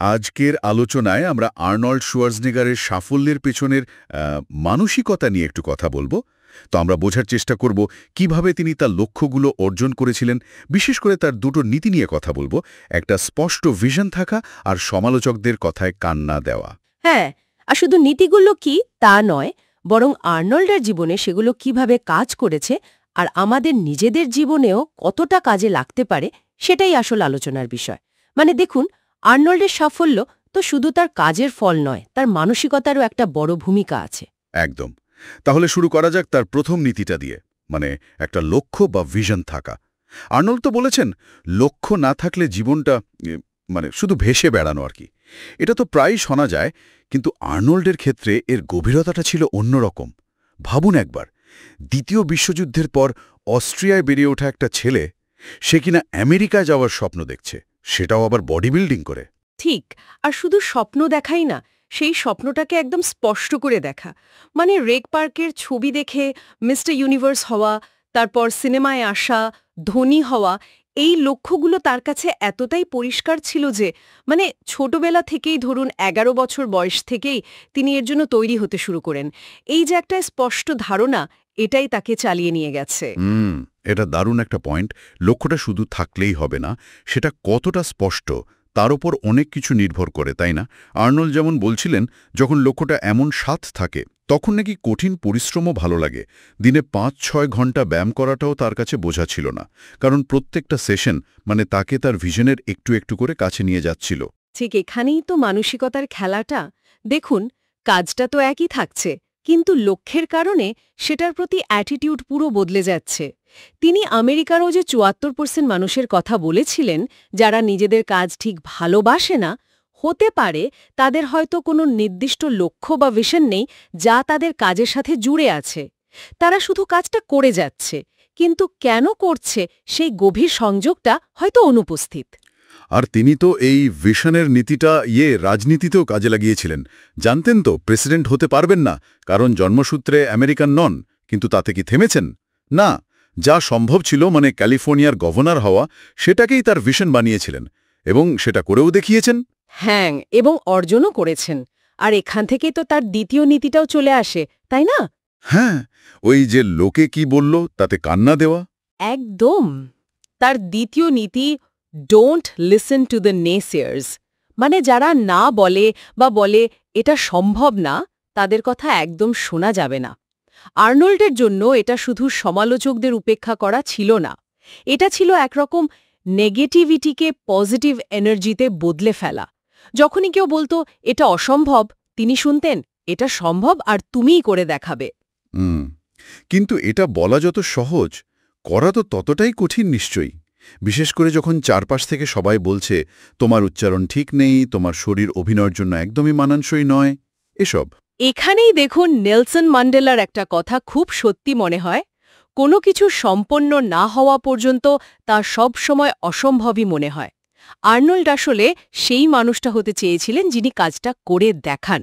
আজকের আলোচনায় আমরা আর্নল্ড শোয়ার্জনেগারের সাফল্যের পেছনের মানসিকতা নিয়ে একটু কথা বলবো। তো আমরা বোঝার চেষ্টা করব কিভাবে তিনি তার লক্ষ্যগুলো অর্জন করেছিলেন, বিশেষ করে তার দুটো নীতি নিয়ে কথা বলবো, একটা স্পষ্ট ভিশন থাকা আর সমালোচকদের কথায় কান না দেওয়া। হ্যাঁ, আর শুধু নীতিগুলো কি তা নয়, বরং আর্নল্ডের জীবনে সেগুলো কিভাবে কাজ করেছে আর আমাদের নিজেদের জীবনেও কতটা কাজে লাগতে পারে সেটাই আসল আলোচনার বিষয়। মানে দেখুন, আর্নল্ডের সাফল্য তো শুধু তার কাজের ফল নয়, তার মানসিকতারও একটা বড় ভূমিকা আছে। একদম। তাহলে শুরু করা যাক তার প্রথম নীতিটা দিয়ে, মানে একটা লক্ষ্য বা ভিশন থাকা। আর্নল্ড তো বলেছেন, লক্ষ্য না থাকলে জীবনটা শুধু ভেসে বেড়ানো আর কি। এটা তো প্রায়ই শোনা যায়, কিন্তু আর্নল্ডের ক্ষেত্রে এর গভীরতাটা ছিল অন্যরকম। ভাবুন একবার, দ্বিতীয় বিশ্বযুদ্ধের পর অস্ট্রিয়ায় বেড়ে ওঠা একটা ছেলে, সে কিনা আমেরিকায় যাওয়ার স্বপ্ন দেখছে, সেটাও আবার বডি বিল্ডিং করে। ঠিক, আর শুধু স্বপ্ন দেখাই না, সেই স্বপ্নটাকে একদম স্পষ্ট করে দেখা। মানে রেক পার্কের ছবি দেখে মিস্টার ইউনিভার্স হওয়া, তারপর সিনেমায় আসা, ধনী হওয়া, এই লক্ষ্যগুলো তার কাছে এতটাই পরিষ্কার ছিল যে ছোটবেলা থেকেই ধরুন 11 বছর বয়স থেকেই তিনি এর জন্য তৈরি হতে শুরু করেন। এই যে একটা স্পষ্ট ধারণা, এটাই তাকে চালিয়ে নিয়ে গেছে। এটা দারুণ একটা পয়েন্ট। লক্ষ্যটা শুধু থাকলেই হবে না, সেটা কতটা স্পষ্ট তার ওপর অনেক কিছু নির্ভর করে, তাই না? আর্নল্ড যেমন বলছিলেন, যখন লক্ষ্যটা এমন স্বাদ থাকে তখন নাকি কঠিন পরিশ্রমও ভালো লাগে। দিনে 5-6 ঘন্টা ব্যায়াম করাটাও তার কাছে বোঝা ছিল না, কারণ প্রত্যেকটা সেশন তাকে তার ভিশনের একটু একটু করে কাছে নিয়ে যাচ্ছিল। ঠিক এখানেই তো মানসিকতার খেলাটা। দেখুন, কাজটা তো একই থাকছে, কিন্তু লক্ষ্যের কারণে সেটার প্রতি অ্যাটিটিউড পুরো বদলে যাচ্ছে। তিনি আমেরিকারও যে 74% মানুষের কথা বলেছিলেন যারা নিজেদের কাজ ঠিক ভালোবাসে না, হতে পারে তাদের হয়তো কোনো নির্দিষ্ট লক্ষ্য বা ভিশন নেই যা তাদের কাজের সাথে জুড়ে আছে। তারা শুধু কাজটা করে যাচ্ছে, কিন্তু কেন করছে সেই গভীর সংযোগটা হয়তো অনুপস্থিত। আর তিনি তো এই ভিশনের নীতিটা রাজনীতিতেও কাজে লাগিয়েছিলেন। জানতেন তো প্রেসিডেন্ট হতে পারবেন না, কারণ জন্মসূত্রে আমেরিকান নন, কিন্তু তাতে কি থেমেছেন? না, যা সম্ভব ছিল ক্যালিফোর্নিয়ার গভর্নর হওয়া, সেটাকেই তার ভিশন বানিয়েছিলেন এবং সেটা করেও দেখিয়েছেন। হ্যাঁ, এবং অর্জনও করেছেন। আর এখান থেকেই তো তার দ্বিতীয় নীতিটাও চলে আসে, তাই না? হ্যাঁ, ওই যে লোকে কি বলল তাতে কান্না দেওয়া। একদম। তার দ্বিতীয় নীতি, ডোন্ট লিসেন টু দ্য নেসিয়ার্স। মানে যারা না বলে বা বলে এটা সম্ভব না, তাদের কথা একদম শোনা যাবে না। আর্নল্ডের জন্য এটা শুধু সমালোচকদের উপেক্ষা করা ছিল না, এটা ছিল একরকম নেগেটিভিটিকে পজিটিভ এনার্জিতে বদলে ফেলা। যখনই কেউ বলতো এটা অসম্ভব, তিনি শুনতেন এটা সম্ভব আর তুমিই করে দেখাবে। কিন্তু এটা বলা যত সহজ, করা তো ততটাই কঠিন নিশ্চয়ই। বিশেষ করে যখন চারপাশ থেকে সবাই বলছে তোমার উচ্চারণ ঠিক নেই, তোমার শরীর অভিনয়ের জন্য একদমই মানানসই নয়, এসব। এখানেই দেখুন নেলসন ম্যান্ডেলার একটা কথা খুব সত্যি মনে হয়। কোনো কিছু সম্পন্ন না হওয়া পর্যন্ত তা সব সময় অসম্ভবই মনে হয়। আর্নল্ড আসলে সেই মানুষটা হতে চেয়েছিলেন যিনি কাজটা করে দেখান।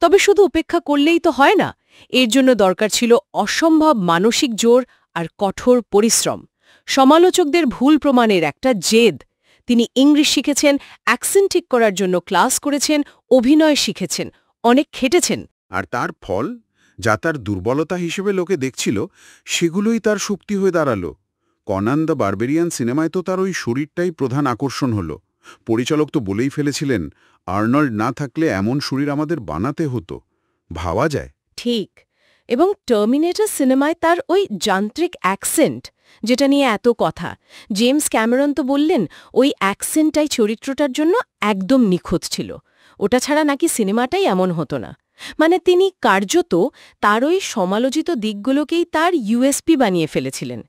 তবে শুধু উপেক্ষা করলেই তো হয় না, এর জন্য দরকার ছিল অসম্ভব মানসিক জোর আর কঠোর পরিশ্রম, সমালোচকদের ভুল প্রমাণের একটা জেদ। তিনি ইংলিশ শিখেছেন, অ্যাকসেন্ট ঠিক করার জন্য ক্লাস করেছেন, অভিনয় শিখেছেন, অনেক খেটেছেন। আর তার ফল, যা তার দুর্বলতা হিসেবে লোকে দেখছিল, সেগুলোই তার শক্তি হয়ে দাঁড়ালো। কনান দ্য বারবেরিয়ান সিনেমায় তো তার ওই শরীরটাই প্রধান আকর্ষণ হলো। পরিচালক তো বলেই ফেলেছিলেন, আর্নল্ড না থাকলে এমন শরীর আমাদের বানাতে হতো। ভাবা যায়? ঠিক। এবং টার্মিনেটর সিনেমায় তার ওই যান্ত্রিক অ্যাকসেন্ট, যেটা নিয়ে এত কথা, জেমস ক্যামেরন তো বললেন ওই অ্যাকসেন্টটাই চরিত্রটার জন্য একদম নিখুঁত ছিল। ওটা ছাড়া নাকি সিনেমাটাই এমন হতো না। তিনি কার্যত তার ওই সমালোচিত দিকগুলোকেই তার ইউএসপি বানিয়ে ফেলেছিলেন।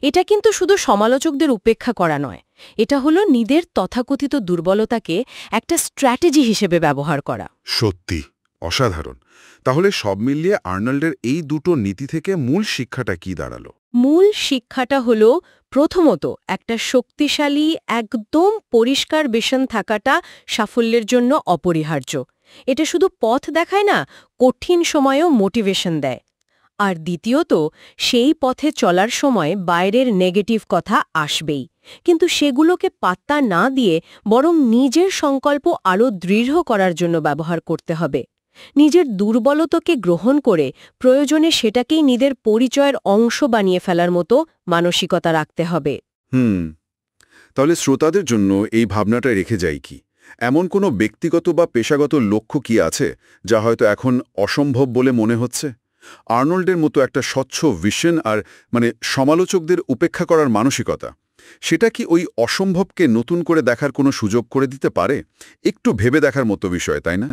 এটা কিন্তু শুধু সমালোচকদের উপেক্ষা করা নয়, এটা হলো নিজের তথাকথিত দুর্বলতাকে একটা স্ট্র্যাটেজি হিসেবে ব্যবহার করা। সত্যি অসাধারণ। তাহলে সব মিলিয়ে আর্নল্ডের এই দুটো নীতি থেকে মূল শিক্ষাটা কি দাঁড়ালো? মূল শিক্ষাটা হল, প্রথমত, একটা শক্তিশালী একদম পরিষ্কার ভিশন থাকাটা সাফল্যের জন্য অপরিহার্য। এটা শুধু পথ দেখায় না, কঠিন সময়েও মোটিভেশন দেয়। আর দ্বিতীয়ত, সেই পথে চলার সময় বাইরের নেগেটিভ কথা আসবেই, কিন্তু সেগুলোকে পাত্তা না দিয়ে বরং নিজের সংকল্প আরও দৃঢ় করার জন্য ব্যবহার করতে হবে। নিজের দুর্বলতাকে গ্রহণ করে প্রয়োজনে সেটাকেই নিজের পরিচয়ের অংশ বানিয়ে ফেলার মতো মানসিকতা রাখতে হবে। তাহলে শ্রোতাদের জন্য এই ভাবনাটা রেখে যাই কি, এমন কোনো ব্যক্তিগত বা পেশাগত লক্ষ্য কি আছে যা হয়তো এখন অসম্ভব বলে মনে হচ্ছে? আর্নল্ডের মতো একটা স্বচ্ছ ভিশন আর সমালোচকদের উপেক্ষা করার মানসিকতা, সেটা কি ওই অসম্ভবকে নতুন করে দেখার কোনো সুযোগ করে দিতে পারে? একটু ভেবে দেখার মতো বিষয়, তাই না?